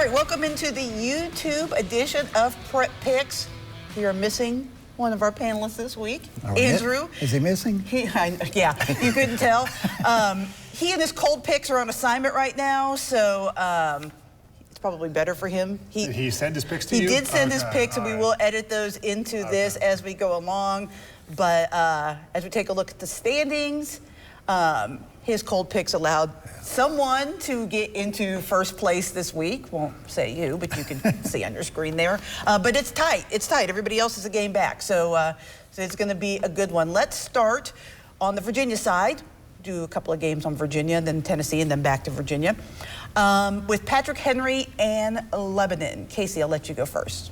right, welcome into the YouTube edition of Prep Picks. We are missing one of our panelists this week, Andrew. Is he missing? Yeah, you couldn't tell. He and his cold picks are on assignment right now, so it's probably better for him. He sent his picks to you? He did send his picks, and we will edit those into this as we go along. But as we take a look at the standings, his cold picks allowed someone to get into first place this week. Won't say you, but you can see on your screen there. But it's tight. It's tight. Everybody else is a game back. So it's going to be a good one. Let's start on the Virginia side. Do a couple of games on Virginia, then Tennessee, and then back to Virginia. With Patrick Henry and Lebanon. Casey, I'll let you go first.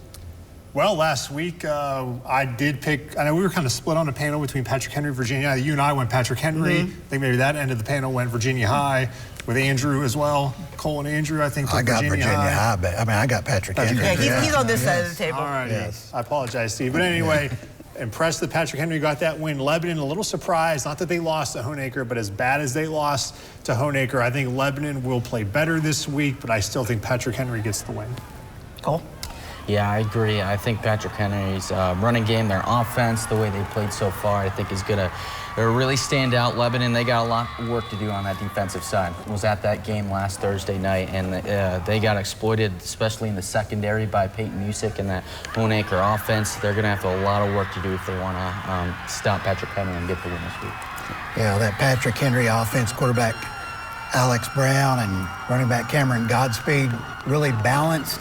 Well, last week I did pick, I know we were kind of split on the panel between Patrick Henry and Virginia. You and I went Patrick Henry. I think maybe that end of the panel went Virginia High with Andrew as well. Cole and Andrew, I think. I got Virginia High, but I mean, I got Patrick Henry. Yeah, he's on this side of the table. All right. Yes. I apologize, Steve. But anyway, impressed that Patrick Henry got that win. Lebanon, a little surprised, not that they lost to Honaker, but as bad as they lost to Honaker, I think Lebanon will play better this week, but I still think Patrick Henry gets the win. Cole? Yeah, I agree. I think Patrick Henry's running game, their offense, the way they played so far, I think is going to really stand out. Lebanon, they got a lot of work to do on that defensive side. I was at that game last Thursday night, and they got exploited, especially in the secondary, by Peyton Music and that Honaker offense. They're going to have a lot of work to do if they want to stop Patrick Henry and get the win this week. Yeah, that Patrick Henry offense, quarterback Alex Brown and running back Cameron Godspeed, really balanced.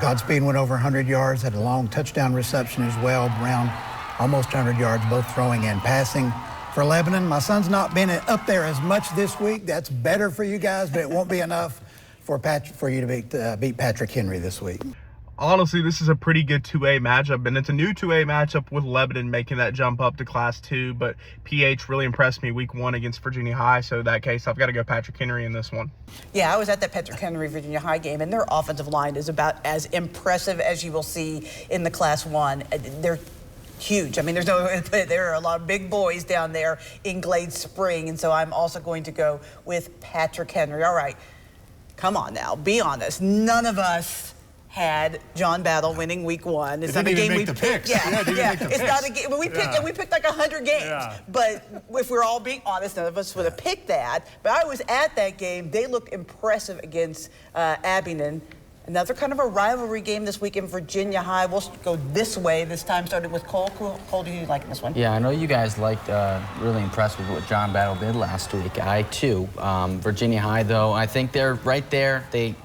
Godspeed went over 100 yards, had a long touchdown reception as well. Brown almost 100 yards, both throwing and passing. For Lebanon, my son's not been up there as much this week. That's better for you guys, but it won't be enough for you to beat Patrick Henry this week. Honestly, this is a pretty good 2A matchup, and it's a new 2A matchup with Lebanon making that jump up to Class 2, but PH really impressed me week 1 against Virginia High, so in that case, I've got to go Patrick Henry in this one. Yeah, I was at that Patrick Henry Virginia High game, and their offensive line is about as impressive as you will see in the Class 1. They're huge. I mean, there are a lot of big boys down there in Glade Spring, and so I'm also going to go with Patrick Henry. All right, come on now, be honest. None of us had John Battle winning week 1. It's not a game we picked. Yeah. It's not a game. We picked like 100 games. Yeah. But if we're all being honest, none of us would have picked that. But I was at that game. They looked impressive against Abingdon. Another kind of a rivalry game this week in Virginia High. We'll go this way this time, starting with Cole. Cole, do you like this one? Yeah, I know you guys liked, really impressed with what John Battle did last week. I too. Virginia High, though, I think they're right there. They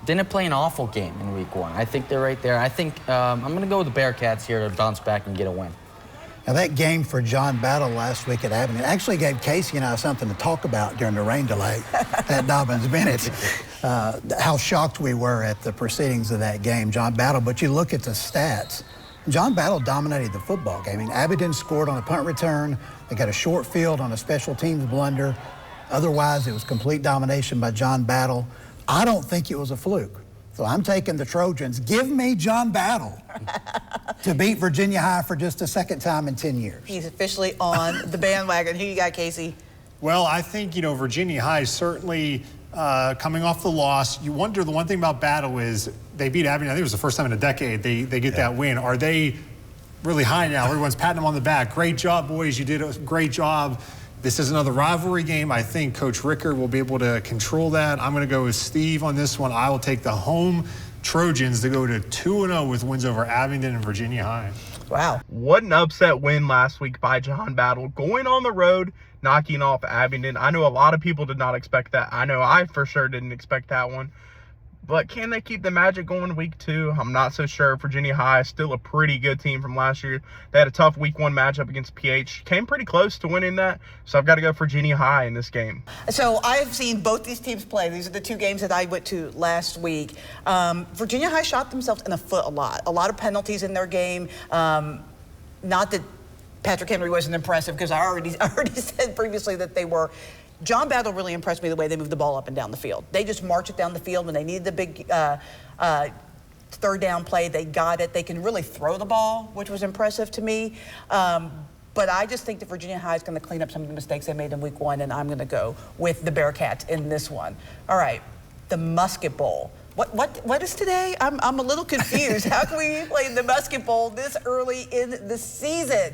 didn't play an awful game in week 1. I think they're right there. I think I'm going to go with the Bearcats here to bounce back and get a win. Now, that game for John Battle last week at Abingdon actually gave Casey and I something to talk about during the rain delay at Dobbins Bennett. How shocked we were at the proceedings of that game, John Battle. But you look at the stats, John Battle dominated the football game. I mean, Abingdon scored on a punt return. They got a short field on a special teams blunder. Otherwise, it was complete domination by John Battle. I don't think it was a fluke. So I'm taking the Trojans. Give me John Battle to beat Virginia High for just a second time in 10 years. He's officially on the bandwagon. Who you got, Casey? Well, I think, Virginia High certainly coming off the loss. You wonder, the one thing about Battle is they beat Abingdon. I think it was the first time in a decade they get that win. Are they really high now? Everyone's patting them on the back. Great job, boys. You did a great job. This is another rivalry game. I think Coach Ricker will be able to control that. I'm going to go with Steve on this one. I will take the home Trojans to go to 2-0 with wins over Abingdon and Virginia High. Wow. What an upset win last week by John Battle. Going on the road, knocking off Abingdon. I know a lot of people did not expect that. I know I for sure didn't expect that one. But can they keep the magic going week 2? I'm not so sure. Virginia High is still a pretty good team from last year. They had a tough week 1 matchup against PH. Came pretty close to winning that. So I've got to go Virginia High in this game. So I've seen both these teams play. These are the 2 games that I went to last week. Virginia High shot themselves in the foot a lot. A lot of penalties in their game. Not that Patrick Henry wasn't impressive, because I already said previously that they were. John Battle really impressed me the way they moved the ball up and down the field. They just march it down the field when they needed the big third down play. They got it. They can really throw the ball, which was impressive to me. But I just think that Virginia High is going to clean up some of the mistakes they made in week 1, and I'm going to go with the Bearcats in this one. All right, the Musket Bowl. What is today? I'm a little confused. How can we play the basketball this early in the season?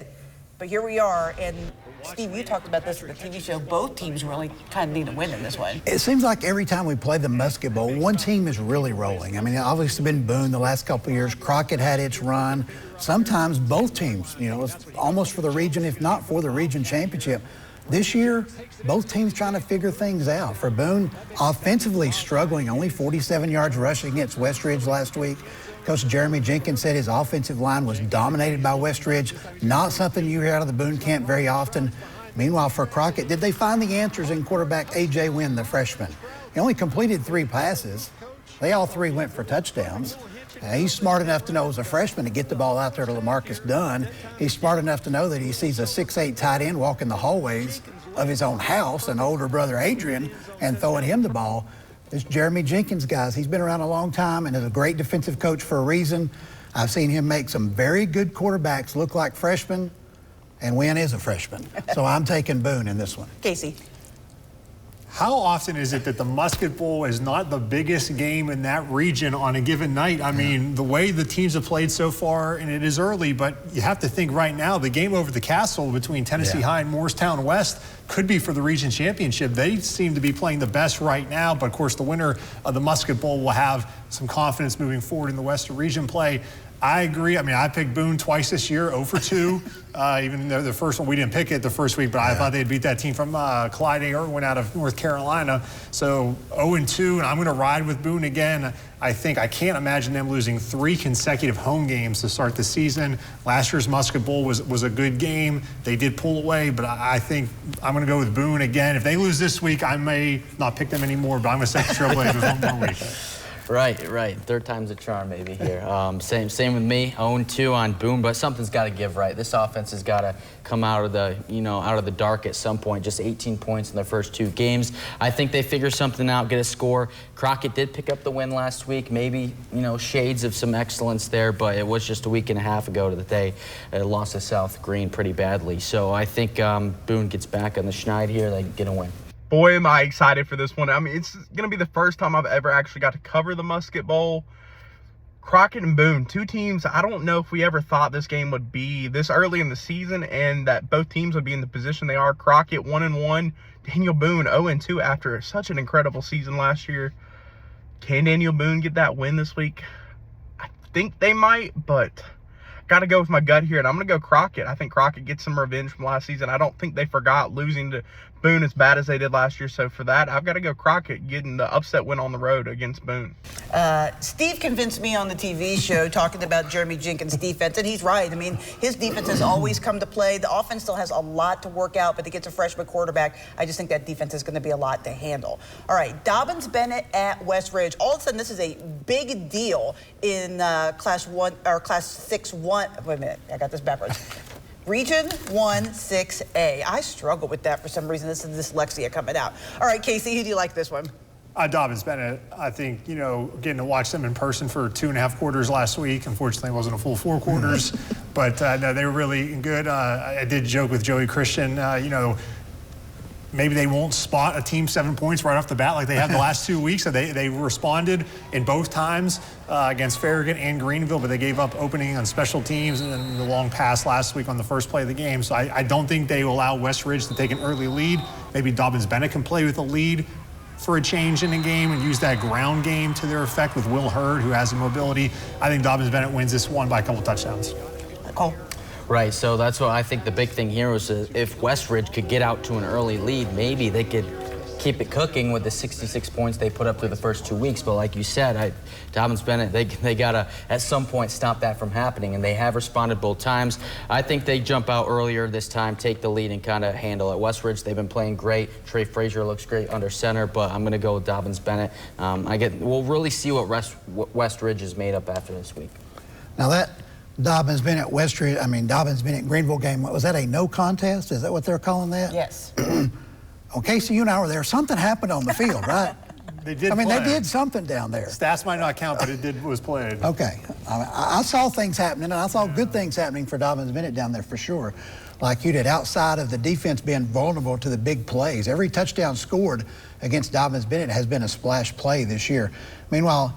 But here we are, and Steve, you talked about this in the TV show. Both teams really kind of need a win in this one. It seems like every time we play the Musket Bowl, one team is really rolling. I mean, obviously been Boone the last couple of years. Crockett had its run. Sometimes both teams, it's almost for the region, if not for the region championship. This year, both teams trying to figure things out. For Boone, offensively struggling, only 47 yards rushing against Westridge last week. Coach Jeremy Jenkins said his offensive line was dominated by Westridge, not something you hear out of the Boone camp very often. Meanwhile, for Crockett, did they find the answers in quarterback A.J. Wynn, the freshman? He only completed 3 passes. They all 3 went for touchdowns. He's smart enough to know as a freshman to get the ball out there to LaMarcus Dunn. He's smart enough to know that he sees a 6'8" tight end walking the hallways of his own house, an older brother Adrian, and throwing him the ball. This Jeremy Jenkins, guys, he's been around a long time and is a great defensive coach for a reason. I've seen him make some very good quarterbacks look like freshmen, and Wynn is a freshman. So I'm taking Boone in this one. Casey. How often is it that the Musket Bowl is not the biggest game in that region on a given night? I mean, the way the teams have played so far, and it is early, but you have to think right now, the game over the Castle between Tennessee High and Morristown West could be for the region championship. They seem to be playing the best right now, but of course the winner of the Musket Bowl will have some confidence moving forward in the Western region play. I agree. I mean, I picked Boone twice this year, 0 for 2. Even though the first one, we didn't pick it the first week, but I thought they'd beat that team from Clyde Erwin out of North Carolina. So 0-2, and I'm going to ride with Boone again. I can't imagine them losing 3 consecutive home games to start the season. Last year's Musket Bowl was a good game. They did pull away, but I think I'm going to go with Boone again. If they lose this week, I may not pick them anymore, but I'm going to take the Trailblazers one more week. Right. 3rd time's a charm, maybe here. Same with me. 0-2 on Boone, but something's got to give, right? This offense has got to come out of the dark at some point. Just 18 points in their first 2 games. I think they figure something out, get a score. Crockett did pick up the win last week. Maybe shades of some excellence there, but it was just a week and a half ago that they lost to South Green pretty badly. So I think Boone gets back on the schneid here. They get a win. Boy, am I excited for this one. I mean, it's going to be the first time I've ever actually got to cover the Musket Bowl. Crockett and Boone, 2 teams, I don't know if we ever thought this game would be this early in the season and that both teams would be in the position they are. Crockett 1-1, Daniel Boone 0-2 after such an incredible season last year. Can Daniel Boone get that win this week? I think they might, but got to go with my gut here, and I'm going to go Crockett. I think Crockett gets some revenge from last season. I don't think they forgot losing to Boone as bad as they did last year. So for that, I've got to go Crockett getting the upset win on the road against Boone. Steve convinced me on the TV show talking about Jeremy Jenkins' defense, and he's right. I mean, his defense has always come to play. The offense still has a lot to work out, but to get a freshman quarterback, I just think that defense is going to be a lot to handle. All right, Dobbins Bennett at Westridge. All of a sudden, this is a big deal in Class 6-1. Wait a minute, I got this backwards. Region 1 6A. I struggle with that for some reason. This is dyslexia coming out. All right, Casey, who do you like this one? Dobbins Bennett. I think, getting to watch them in person for 2.5 quarters last week. Unfortunately, it wasn't a full 4 quarters, but no, they were really good. I did joke with Joey Christian, maybe they won't spot a team 7 points right off the bat like they have the last 2 weeks. So they responded in both times against Farragut and Greenville, but they gave up opening on special teams and then the long pass last week on the first play of the game. So I don't think they will allow Westridge to take an early lead. Maybe Dobbins Bennett can play with a lead for a change in the game and use that ground game to their effect with Will Hurd, who has the mobility. I think Dobbins Bennett wins this one by a couple touchdowns. Cole. Right, so that's what I think the big thing here was if Westridge could get out to an early lead, maybe they could keep it cooking with the 66 points they put up through the first 2 weeks. But like you said, Dobbins Bennett, they got to at some point stop that from happening, and they have responded both times. I think they jump out earlier this time, take the lead, and kind of handle it. Westridge, they've been playing great. Trey Frazier looks great under center, but I'm going to go with Dobbins Bennett. We'll really see what Westridge is made up after this week. Now that Dobbins Bennett Dobbins Bennett Greenville game, was that a no contest? Is that what they're calling that? Yes. Okay, so you and I were there. Something happened on the field, right? They did. They did something down there. Stats might not count, but it was played. Okay. I saw things happening, and I saw good things happening for Dobbins Bennett down there for sure. Like you did, outside of the defense being vulnerable to the big plays. Every touchdown scored against Dobbins Bennett has been a splash play this year. Meanwhile,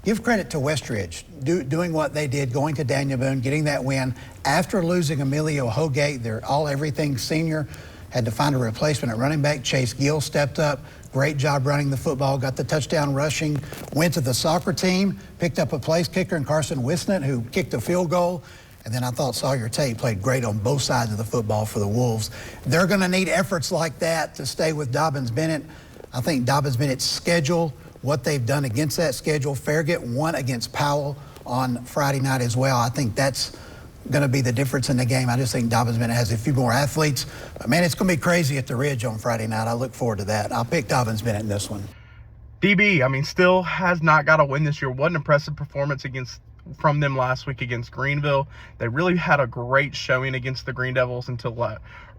give credit to Westridge doing what they did, going to Daniel Boone, getting that win after losing Emilio Hogate, their all-everything senior. Had to find a replacement at running back. Chase Gill stepped up. Great job running the football, got the touchdown rushing, went to the soccer team, picked up a place kicker in Carson Wisnett, who kicked a field goal. And then I thought Sawyer Tate played great on both sides of the football for the Wolves. They're going to need efforts like that to stay with Dobyns Bennett. I think Dobyns Bennett's schedule, what they've done against that schedule, Farragut won against Powell on Friday night as well. I think that's going to be the difference in the game. I just think Dobyns Bennett has a few more athletes. But, man, it's going to be crazy at the Ridge on Friday night. I look forward to that. I'll pick Dobyns Bennett in this one. DB, I mean, still has not got a win this year. What an impressive performance from them last week against Greenville. They really had a great showing against the Green Devils until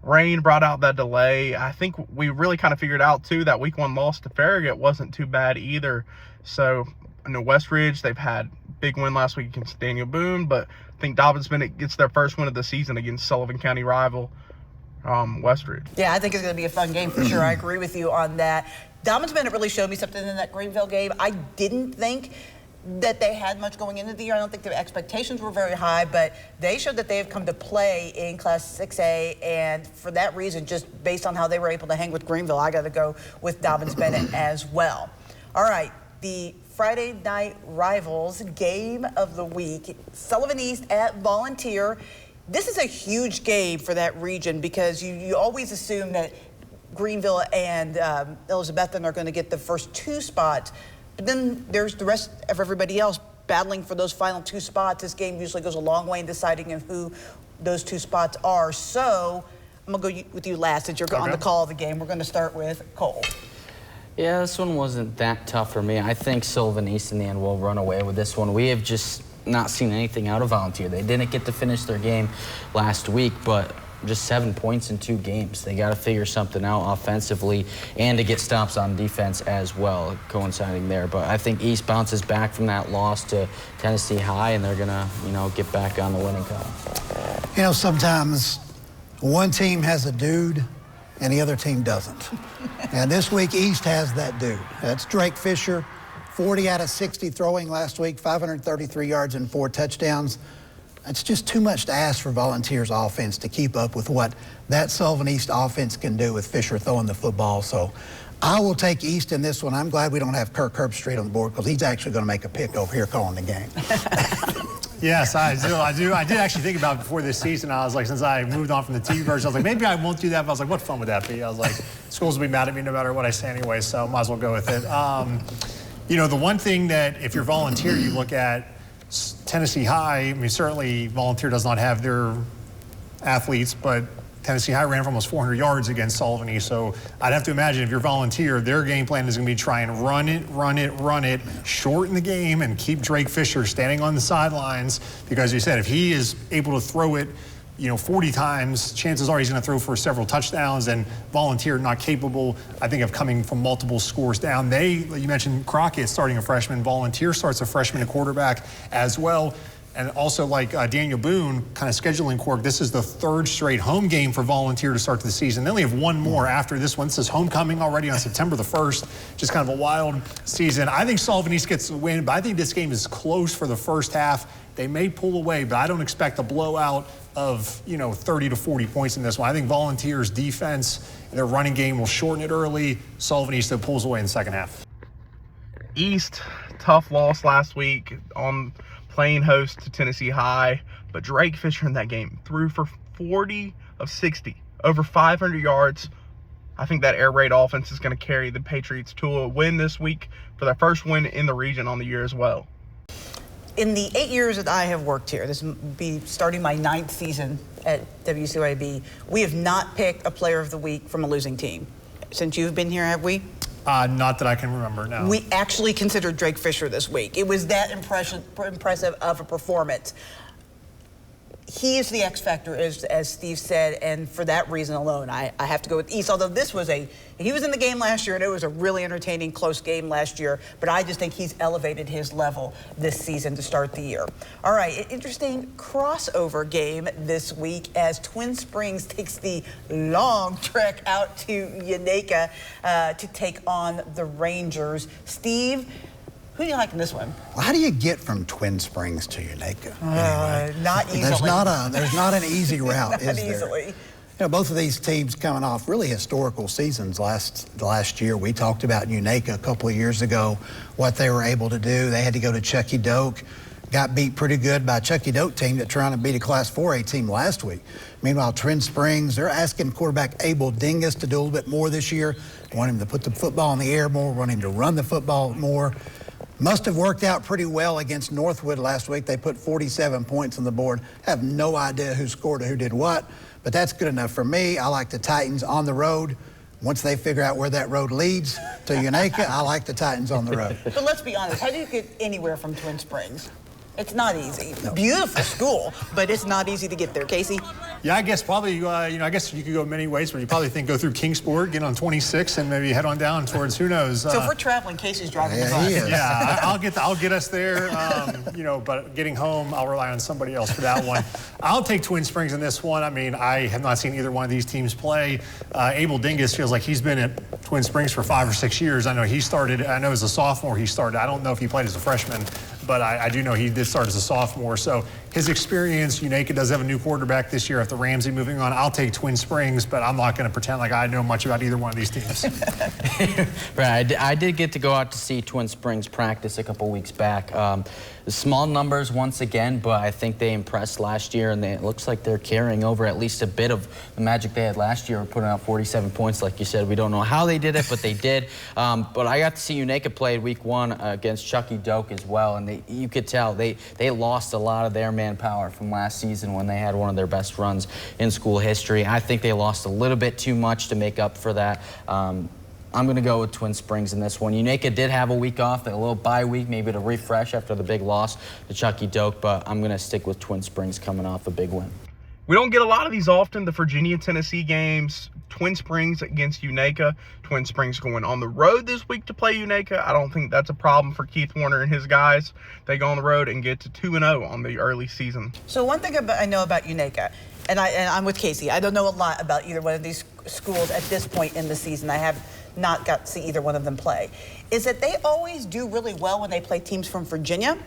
rain brought out that delay. I think we really kind of figured out, too, that week 1 loss to Farragut wasn't too bad either. So, I know Westridge, they've had big win last week against Daniel Boone, but I think Dobyns Bennett gets their first win of the season against Sullivan County rival Westridge. Yeah, I think it's going to be a fun game for sure. I agree with you on that. Dobyns Bennett really showed me something in that Greenville game. I didn't think that they had much going into the year. I don't think their expectations were very high, but they showed that they have come to play in Class 6A, and for that reason, just based on how they were able to hang with Greenville, I got to go with Dobyns Bennett as well. All right, the Friday night rivals game of the week, Sullivan East at Volunteer. This is a huge game for that region because you always assume that Greenville and Elizabethton are going to get the first 2 spots, but then there's the rest of everybody else battling for those final 2 spots. This game usually goes a long way in deciding who those 2 spots are. So I'm going to go with you last since you're on the call of the game. We're going to start with Cole. Yeah, this one wasn't that tough for me. I think Sullivan East in the end will run away with this one. We have just not seen anything out of Volunteer. They didn't get to finish their game last week, but just 7 points in 2 games. They got to figure something out offensively and to get stops on defense as well, coinciding there. But I think East bounces back from that loss to Tennessee High, and they're going to, get back on the winning column. Sometimes one team has a dude and the other team doesn't. And this week, East has that dude. That's Drake Fisher, 40 out of 60 throwing last week, 533 yards and 4 touchdowns. It's just too much to ask for Volunteers offense to keep up with what that Sullivan East offense can do with Fisher throwing the football. So I will take East in this one. I'm glad we don't have Kirk Herbstreit on the board because he's actually going to make a pick over here calling the game. Yes, I do. I did actually think about it before this season. I was like, since I moved on from the TV version, I was like, maybe I won't do that. But I was like, what fun would that be? I was like, schools will be mad at me no matter what I say anyway, so might as well go with it. The one thing that if you're Volunteer, you look at Tennessee High. I mean, certainly Volunteer does not have their athletes, but Tennessee High ran for almost 400 yards against Sullivan East. So I'd have to imagine if you're Volunteer, their game plan is going to be try and run it, shorten the game, and keep Drake Fisher standing on the sidelines. Because you said if he is able to throw it, 40 times, chances are he's going to throw for several touchdowns. And Volunteer not capable, I think, of coming from multiple scores down. You mentioned Crockett starting a freshman. Volunteer starts a freshman at quarterback as well. And also, like Daniel Boone, kind of scheduling quirk, this is the 3rd straight home game for Volunteer to start the season. They only have 1 more after this one. This is homecoming already on September the 1st. Just kind of a wild season. I think Sullivan East gets the win, but I think this game is close for the first half. They may pull away, but I don't expect a blowout of 30 to 40 points in this one. I think Volunteers' defense and their running game will shorten it early. Sullivan East pulls away in the second half. East, tough loss last week on playing host to Tennessee High, but Drake Fisher in that game threw for 40 of 60, over 500 yards. I think that air raid offense is going to carry the Patriots to a win this week for their first win in the region on the year as well. In the 8 years that I have worked here, this will be starting my 9th season at WCYB, we have not picked a player of the week from a losing team. Since you've been here, have we? Not that I can remember, no. We actually considered Drake Fisher this week. It was that impressive of a performance. He is the X factor, as Steve said, and for that reason alone, I have to go with East. Although he was in the game last year, and it was a really entertaining, close game last year, but I just think he's elevated his level this season to start the year. All right, an interesting crossover game this week as Twin Springs takes the long trek out to Unaka to take on the Rangers. Steve, Who do you like in this one? Well, how do you get from Twin Springs to Unaka? Anyway? Not easily. There's not an easy route, Not is there? easily. You know, both of these teams coming off really historical seasons last year. We talked about Unaka a couple of years ago, what they were able to do. They had to go to Chucky Doak, got beat pretty good by a Chucky Doak team that trying to beat a Class 4A team last week. Meanwhile, Twin Springs, they're asking quarterback Abel Dingus to do a little bit more this year. Want him to put the football in the air more, want him to run the football more. Must have worked out pretty well against Northwood last week. They put 47 points on the board. Have no idea who scored or who did what, but that's good enough for me. I like the Titans on the road. Once they figure out where that road leads to Unaka, I like the Titans on the road. But let's be honest, how do you get anywhere from Twin Springs? It's not easy. No. Beautiful school, but it's not easy to get there. Casey? Yeah, I guess probably, you know, I guess you could go many ways, but you probably think go through Kingsport, get on 26, and maybe head on down towards who knows. So if we're traveling, Casey's driving the bus. He is. Yeah, I'll get us there, you know, but getting home, I'll rely on somebody else for that one. I'll take Twin Springs in this one. I mean, I have not seen either one of these teams play. Abel Dingus feels like he's been at Twin Springs for 5 or 6 years. I know he started, I know as a sophomore he started. I don't know if he played as a freshman, but I do know he did start as a sophomore. So his experience, Unaka does have a new quarterback this year after Ramsey moving on. I'll take Twin Springs, but I'm not going to pretend like I know much about either one of these teams. Right, I did get to go out to see Twin Springs practice a couple weeks back. Small numbers once again, but I think they impressed last year, and it looks like they're carrying over at least a bit of the magic they had last year, putting out 47 points. Like you said, we don't know how they did it, but they did. But I got to see Unaka play week 1 against Chucky Doak as well, and you could tell they lost a lot of their manpower from last season when they had one of their best runs in school history. I think they lost a little bit too much to make up for that. I'm going to go with Twin Springs in this one. Unaka did have a week off, a little bye week, maybe to refresh after the big loss to Chucky Doak, but I'm going to stick with Twin Springs coming off a big win. We don't get a lot of these often, the Virginia-Tennessee games. Twin Springs against Unaka. Twin Springs going on the road this week to play Unaka. I don't think that's a problem for Keith Warner and his guys. They go on the road and get to 2-0 on the early season. So one thing I know about Unaka, and I'm with Casey, I don't know a lot about either one of these schools at this point in the season. I have not got to see either one of them play, is that they always do really well when they play teams from Virginia.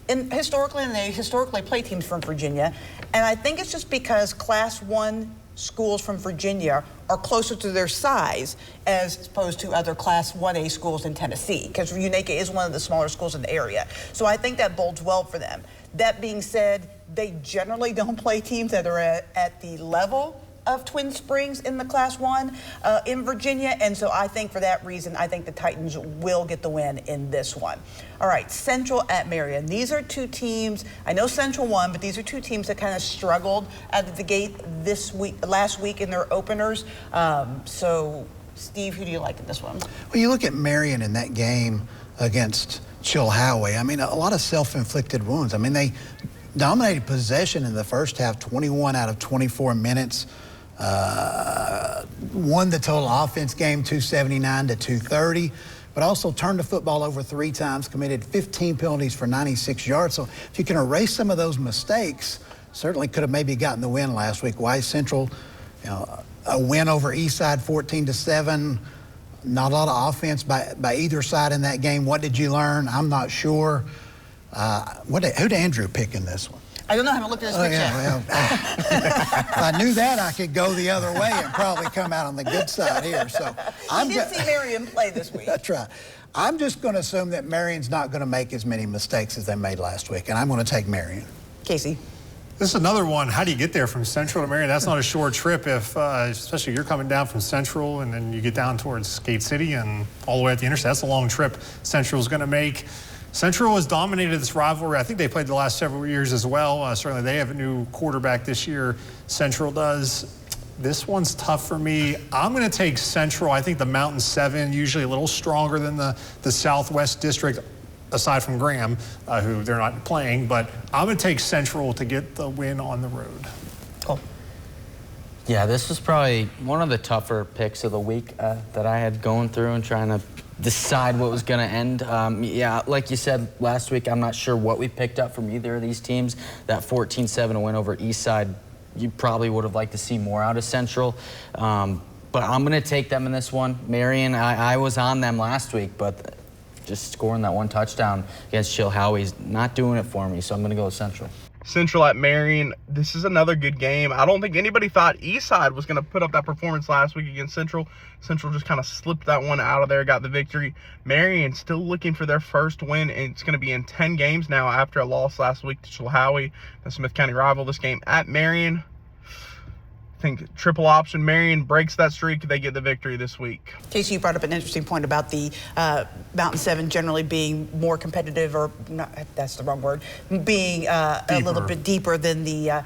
And they historically play teams from Virginia. And I think it's just because Class 1 schools from Virginia are closer to their size as opposed to other Class 1A schools in Tennessee, because Unaka is one of the smaller schools in the area. So I think that bodes well for them. That being said, they generally don't play teams that are at the level of Twin Springs in the Class 1 in Virginia, and so I think for that reason, I think the Titans will get the win in this one. All right, Central at Marion. These are two teams, I know Central won, but these are two teams that kind of struggled out of the gate last week in their openers. So, Steve, who do you like in this one? Well, you look at Marion in that game against Chilhowie. I mean, a lot of self-inflicted wounds. I mean, they dominated possession in the first half, 21 out of 24 minutes. Won the total offense game 279 to 230, but also turned the football over 3 times, committed 15 penalties for 96 yards. So if you can erase some of those mistakes, certainly could have maybe gotten the win last week. Wise Central, you know, a win over Eastside 14-7. Not a lot of offense by either side in that game. What did you learn? I'm not sure. Who did Andrew pick in this one? I don't know. I haven't looked at his picture. Yeah, well, if I knew that, I could go the other way and probably come out on the good side here. So I did see Marion play this week. That's right. I'm just going to assume that Marion's not going to make as many mistakes as they made last week, and I'm going to take Marion. Casey. This is another one. How do you get there from Central to Marion? That's not a short trip, if especially you're coming down from Central and then you get down towards Gate City and all the way at the interstate. That's a long trip Central's going to make. Central has dominated this rivalry. I think they played the last several years as well. Certainly they have a new quarterback this year. Central does. This one's tough for me. I'm going to take Central. I think the Mountain 7, usually a little stronger than the Southwest District, aside from Graham, who they're not playing. But I'm going to take Central to get the win on the road. Cool. Yeah, this was probably one of the tougher picks of the week that I had going through and trying to decide what was going to end. Yeah, like you said last week, I'm not sure what we picked up from either of these teams. That 14-7 win over Eastside, you probably would have liked to see more out of Central. But I'm going to take them in this one. Marion, I was on them last week, but just scoring that one touchdown against Chilhowie's not doing it for me, so I'm going to go with Central. Central at Marion. This is another good game. I don't think anybody thought Eastside was going to put up that performance last week against Central. Central just kind of slipped that one out of there, got the victory. Marion still looking for their first win, and it's going to be in 10 games now after a loss last week to Chilhowie, the Smith County rival. This game at Marion, I think triple option. Marion breaks that streak. They get the victory this week. Casey, you brought up an interesting point about the Mountain 7 generally being more competitive, or not, that's the wrong word, being a little bit deeper than the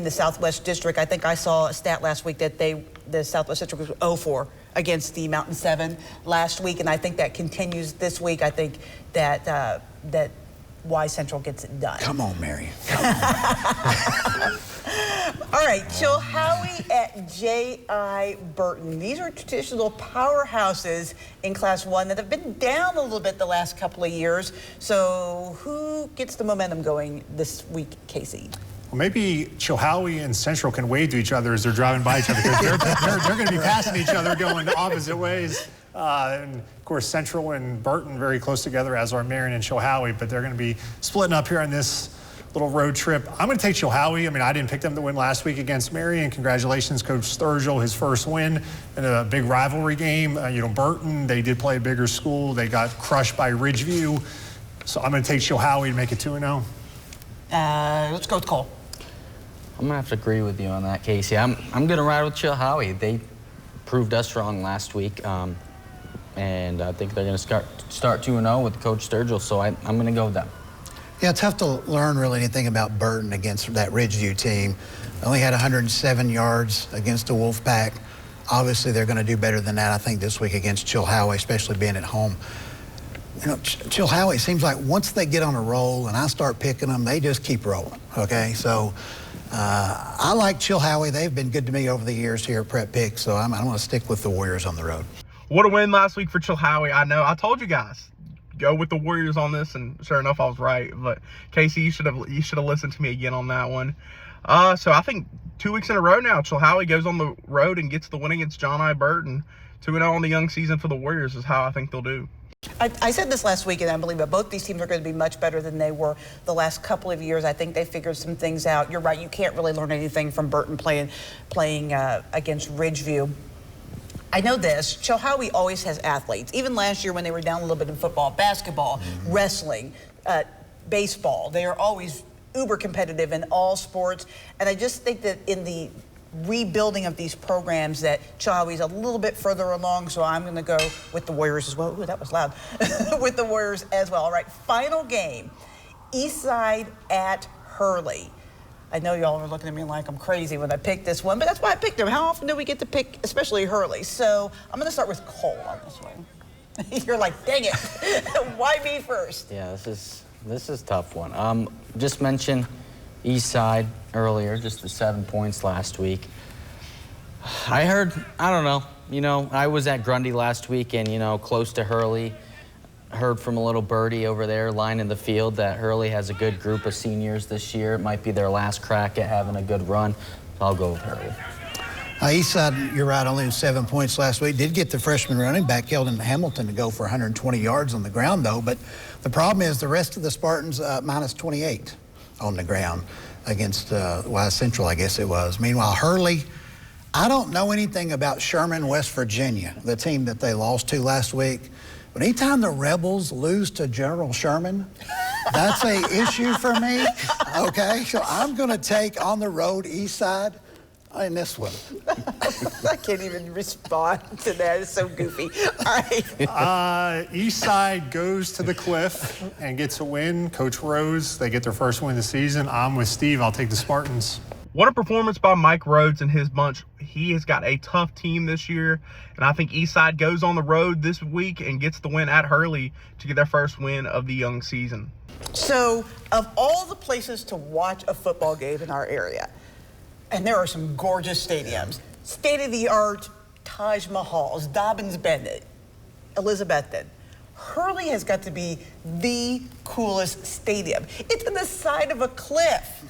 Southwest District. I think I saw a stat last week that the Southwest District was 0-4 against the Mountain 7 last week, and I think that continues this week. I think that why Central gets it done. Come on, Marion. Come on. All right, Chilhowie at J.I. Burton. These are traditional powerhouses in Class 1 that have been down a little bit the last couple of years. So who gets the momentum going this week, Casey? Well, maybe Chilhowie and Central can wave to each other as they're driving by each other, because they're going to be passing each other going opposite ways. And of course, Central and Burton very close together, as are Marion and Chilhowie, but they're going to be splitting up here on this little road trip. I'm going to take Chilhowie. I mean, I didn't pick them to win last week against Marion. Congratulations, Coach Sturgill, his first win in a big rivalry game. Burton, they did play a bigger school. They got crushed by Ridgeview. So I'm going to take Chilhowie to make it 2-0. Let's go with Cole. I'm going to have to agree with you on that, Casey. I'm going to ride with Chilhowie. They proved us wrong last week, and I think they're going to start 2-0 with Coach Sturgill, so I'm going to go with them. Yeah, tough to learn really anything about Burton against that Ridgeview team. Only had 107 yards against the Wolfpack. Obviously, they're going to do better than that, I think, this week against Chilhowie, especially being at home. Chilhowie seems like once they get on a roll and I start picking them, they just keep rolling, okay? So I like Chilhowie. They've been good to me over the years here at Prep Pick, so I'm going to stick with the Warriors on the road. What a win last week for Chilhowie. I know. I told you guys. Go with the Warriors on this, and sure enough, I was right. But Casey, you should have listened to me again on that one. So I think 2 weeks in a row now, Chilhowie goes on the road and gets the win against John I. Burton. 2-0 on the young season for the Warriors is how I think they'll do. I said this last week, and I believe that both these teams are going to be much better than they were the last couple of years. I think they figured some things out. You're right. You can't really learn anything from Burton playing against Ridgeview. I know this, Chilhowie always has athletes. Even last year when they were down a little bit in football, basketball, wrestling, baseball, they are always uber competitive in all sports. And I just think that in the rebuilding of these programs that Chilhowie's a little bit further along, so I'm going to go with the Warriors as well. Ooh, that was loud. With the Warriors as well. All right, final game, Eastside at Hurley. I know y'all are looking at me like I'm crazy when I picked this one, but that's why I picked them. How often do we get to pick, especially Hurley? So I'm going to start with Cole on this one. You're like, dang it. Why me first? Yeah, this is a tough one. Just mentioned Eastside earlier, just the 7 points last week. I don't know, I was at Grundy last week and, close to Hurley. Heard from a little birdie over there lying in the field that Hurley has a good group of seniors this year. It might be their last crack at having a good run. So I'll go with Hurley. Eastside, you're right, only 7 points last week. Did get the freshman running back, Keldon Hamilton, to go for 120 yards on the ground, though. But the problem is the rest of the Spartans minus 28 on the ground against Wise Central, I guess it was. Meanwhile, Hurley, I don't know anything about Sherman, West Virginia, the team that they lost to last week. But anytime the Rebels lose to General Sherman, that's a issue for me, okay? So I'm going to take on the road Eastside in this one. I can't even respond to that. It's so goofy. All right. Eastside goes to the cliff and gets a win. Coach Rose, they get their first win of the season. I'm with Steve. I'll take the Spartans. What a performance by Mike Rhodes and his bunch. He has got a tough team this year, and I think Eastside goes on the road this week and gets the win at Hurley to get their first win of the young season. So, of all the places to watch a football game in our area, and there are some gorgeous stadiums, state-of-the-art Taj Mahals, Dobbins, Bennett, Elizabethton, Hurley has got to be the coolest stadium. It's on the side of a cliff.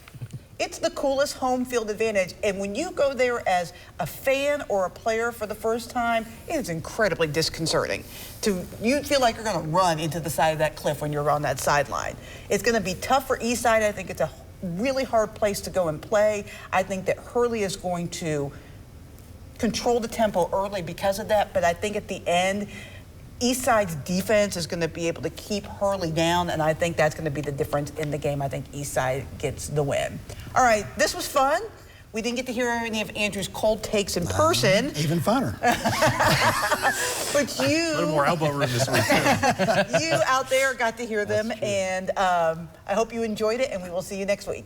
it's the coolest home field advantage. And when you go there as a fan or a player for the first time, it is incredibly disconcerting. You feel like you're going to run into the side of that cliff when you're on that sideline. It's going to be tough for Eastside. I think it's a really hard place to go and play. I think that Hurley is going to control the tempo early because of that, but I think at the end, Eastside's defense is going to be able to keep Hurley down, and I think that's going to be the difference in the game. I think Eastside gets the win. All right, this was fun. We didn't get to hear any of Andrew's cold takes in person. Even funner. But A little more elbow room this week, too. you out there got to hear them, and I hope you enjoyed it, and we will see you next week.